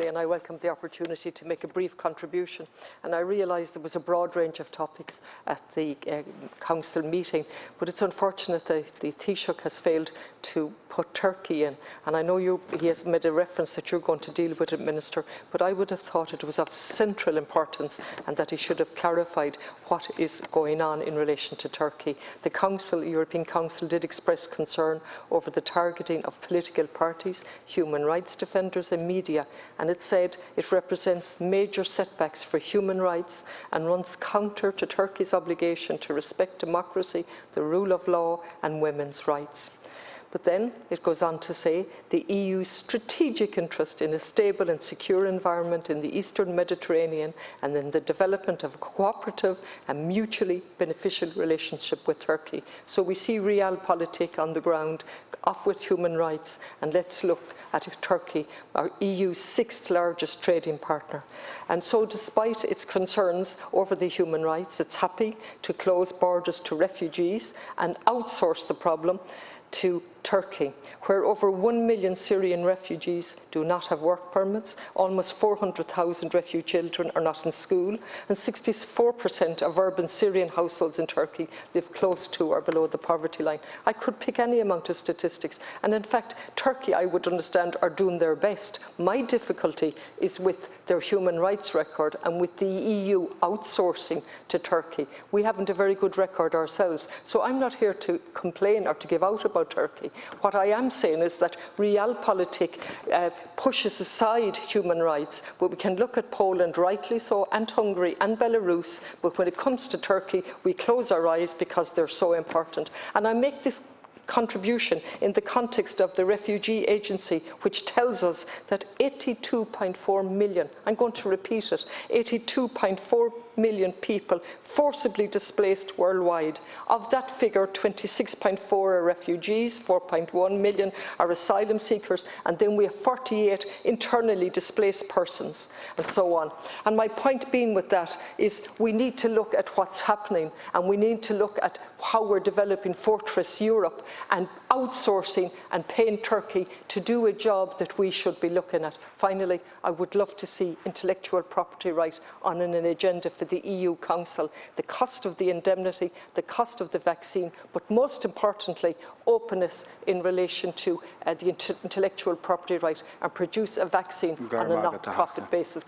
and I welcome the opportunity to make a brief contribution. And I realise there was a broad range of topics at the Council meeting, but it's unfortunate that the Taoiseach has failed to put Turkey in. And I know he has made a reference that you're going to deal with it, Minister, but I would have thought it was of central importance and that he should have clarified what is going on in relation to Turkey. The European Council did express concern over the targeting of political parties, human rights defenders and media, and it said it represents major setbacks for human rights and runs counter to Turkey's obligation to respect democracy, the rule of law and women's rights. But then it goes on to say the EU's strategic interest in a stable and secure environment in the Eastern Mediterranean and in the development of a cooperative and mutually beneficial relationship with Turkey. So we see realpolitik on the ground, off with human rights, and let's look at Turkey, our EU's 6th largest trading partner. And so despite its concerns over the human rights, it's happy to close borders to refugees and outsource the problem to Turkey, where over 1 million Syrian refugees do not have work permits, almost 400,000 refugee children are not in school, and 64% of urban Syrian households in Turkey live close to or below the poverty line. I could pick any amount of statistics, and in fact, Turkey, I would understand, are doing their best. My difficulty is with their human rights record and with the EU outsourcing to Turkey. We haven't a very good record ourselves, so I'm not here to complain or to give out about Turkey. What I am saying is that realpolitik pushes aside human rights, but we can look at Poland, rightly so, and Hungary and Belarus, but when it comes to Turkey, we close our eyes because they're so important. And I make this contribution in the context of the Refugee Agency, which tells us that 82.4 million, I'm going to repeat it, 82.4 million people forcibly displaced worldwide. Of that figure, 26.4 are refugees, 4.1 million are asylum seekers, and then we have 48 internally displaced persons, and so on. And my point being with that is we need to look at what's happening, and we need to look at how we're developing Fortress Europe and outsourcing and paying Turkey to do a job that we should be looking at. Finally, I would love to see intellectual property right on an agenda for the EU Council, the cost of the indemnity, the cost of the vaccine, but most importantly, openness in relation to the intellectual property right, and produce a vaccine on a not-profit basis.